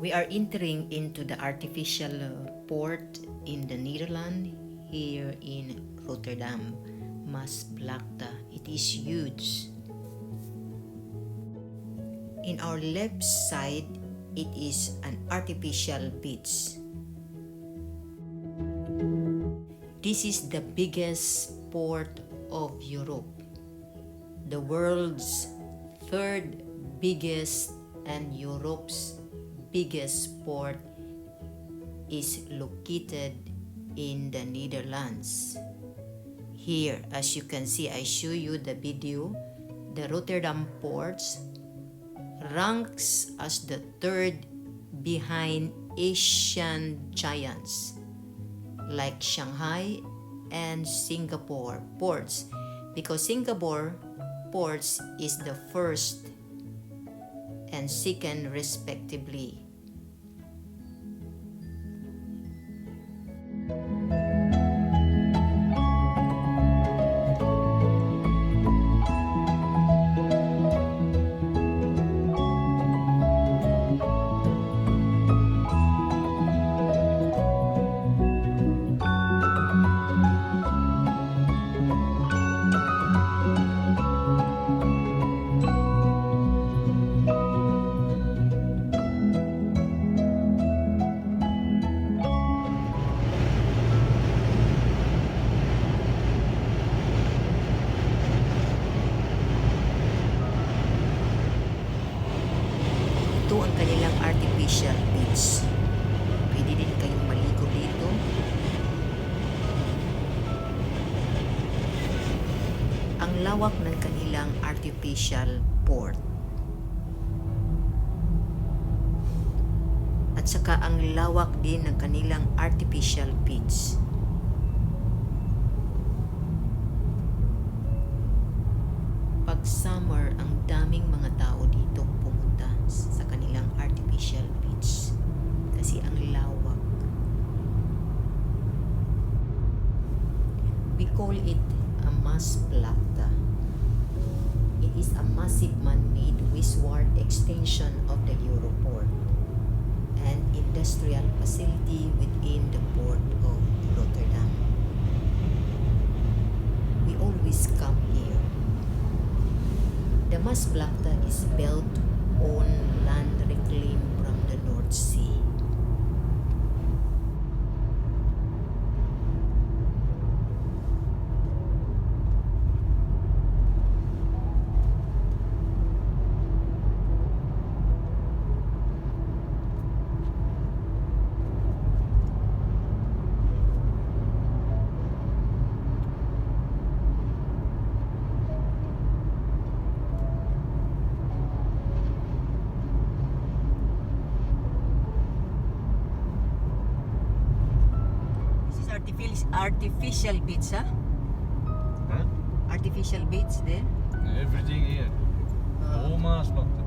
We are entering into the artificial port in the Netherlands, here in Rotterdam, Maasvlakte. It is huge. In our left side, it is an artificial beach. This is the biggest port of Europe, the world's third biggest and Europe's biggest port is located in the Netherlands. Here, as you can see, I show you the video, the Rotterdam ports ranks as the third behind Asian giants like Shanghai and Singapore ports, because Singapore ports is the first and second respectively. Ito ang kanilang artificial beach. Pwede din kayong maligo dito. Ang lawak ng kanilang artificial port. At saka ang lawak din ng kanilang artificial beach. Pag summer, ang daming mga tao dito pumunta sa kanilang artificial beach kasi ang lawak. We call it a Maasvlakte. It is a massive man-made westward extension of the Europort, an industrial facility within the port of Rotterdam. We always come here. The Maasvlakte is built on land reclaimed from the North Sea. Artificial beach, huh? Huh? Artificial beach there. Everything here. The whole Maasvlakte.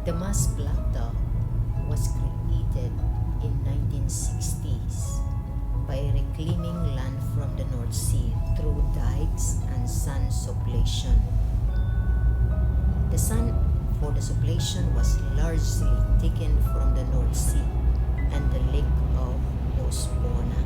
The Maasvlakte was created in 1960s by reclaiming land from the North Sea through dikes and sand sublimation. The sand for the sublimation was largely taken from the North Sea and the Lake of Botswana.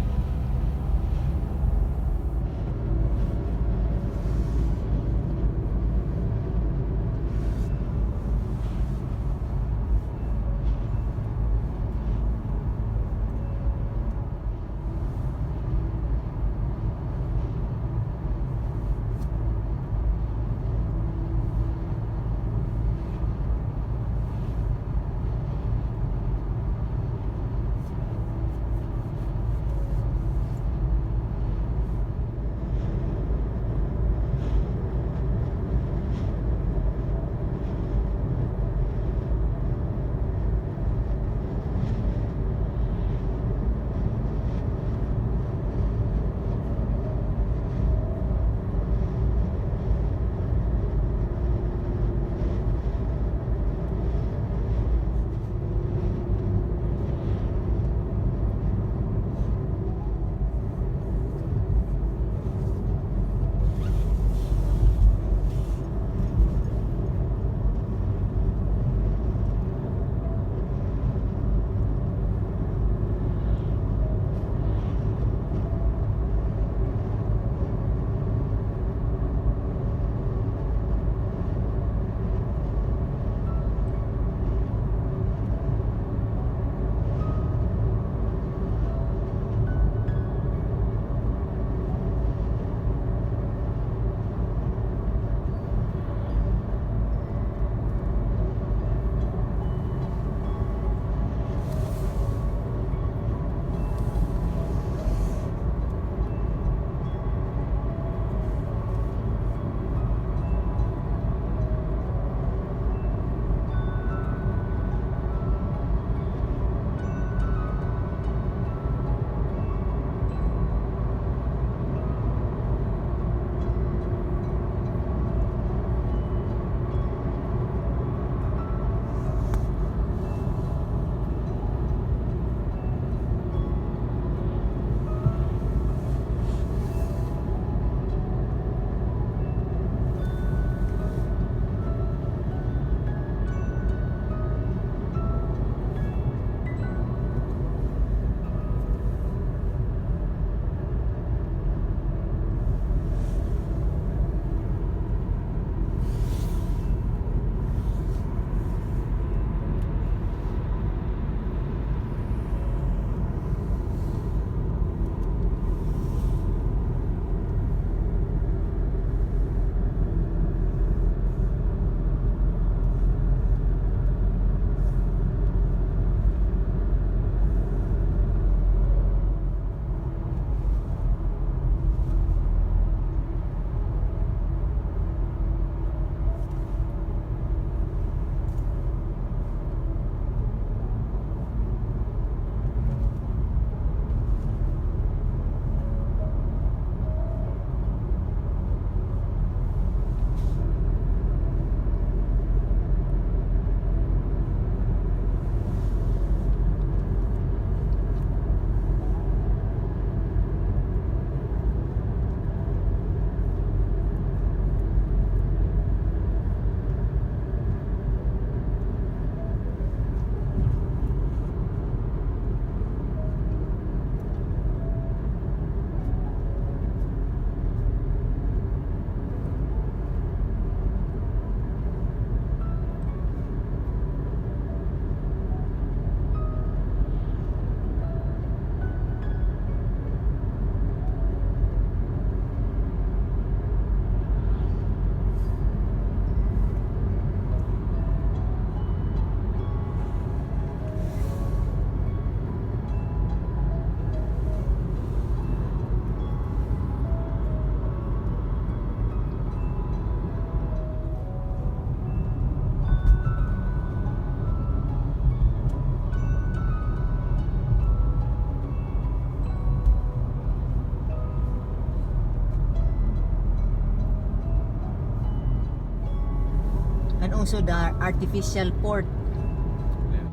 also the artificial port. Yeah.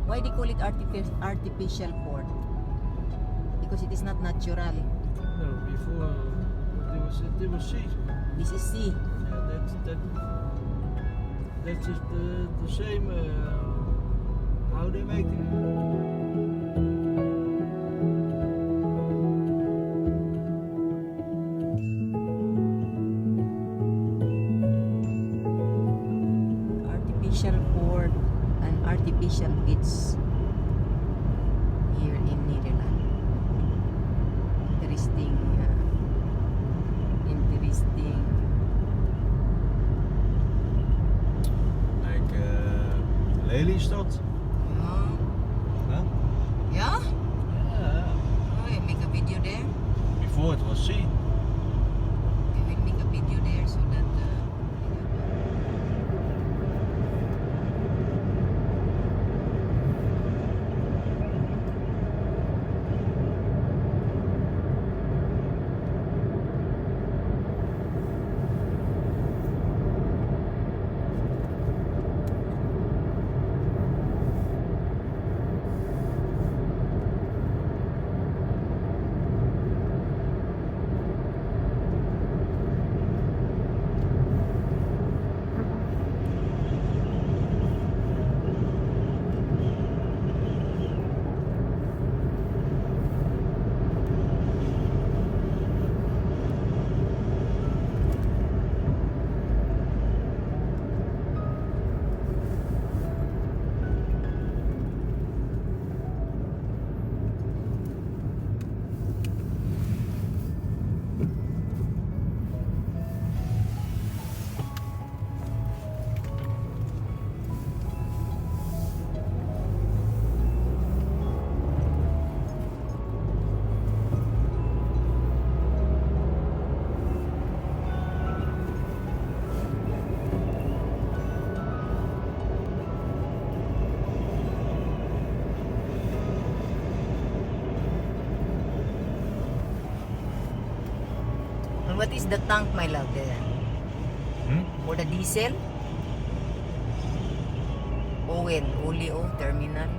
Why they call it artificial port? Because it is not natural. No, before there was sea. This is sea. Yeah, that's just the same. How they make it. Artificial port and artificial beach here in Netherlands. Interesting. Interesting. Like Lelystad. Huh? Yeah? Yeah. Oh, you make a video there? Before it was sea. We will make a video there so that and what is the tank, my love, there? For the diesel? Oil, oleo, terminal.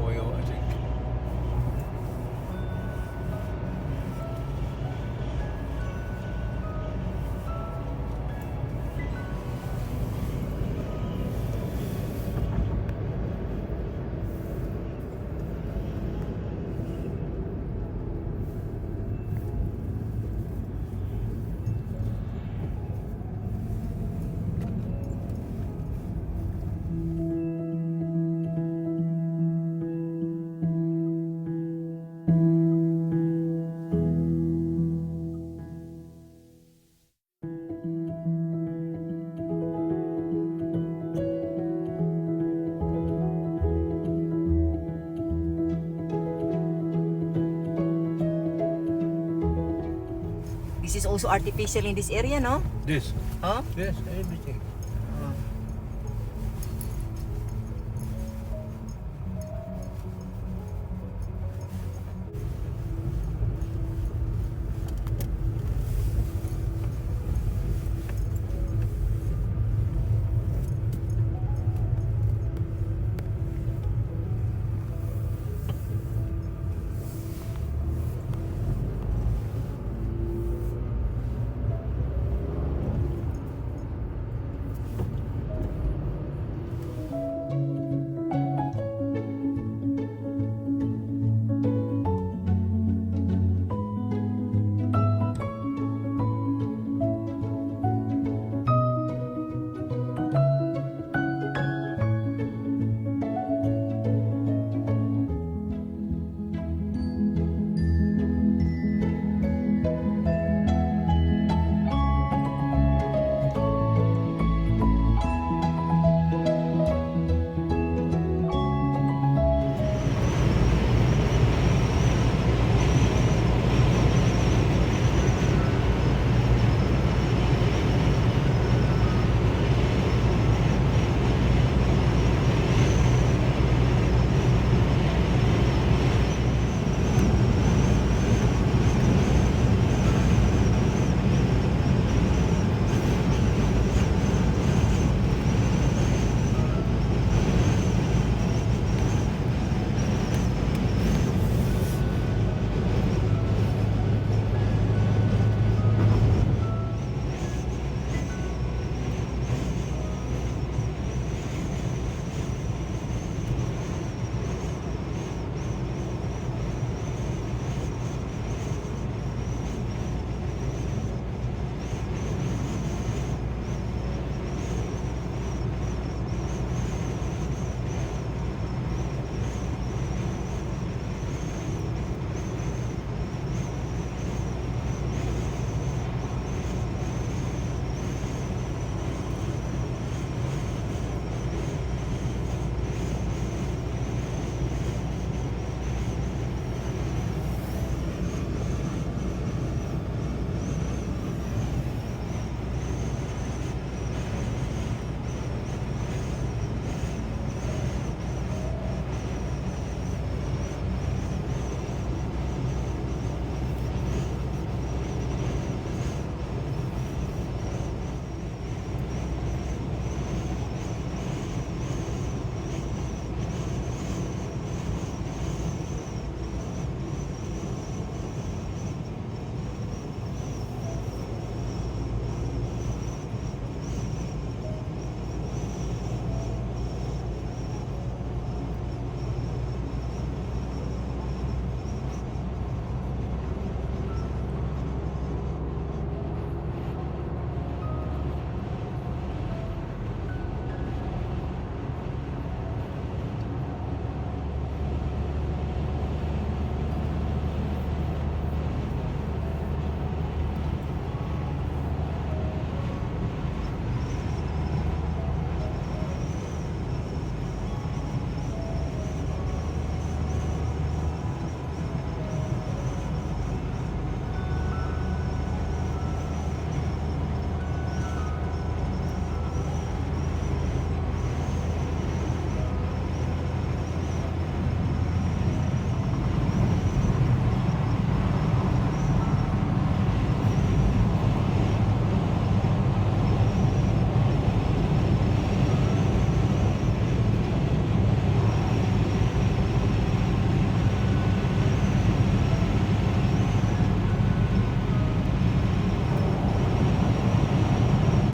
Oil, I think. This is also artificial in this area, no? This. Huh? Yes, everything.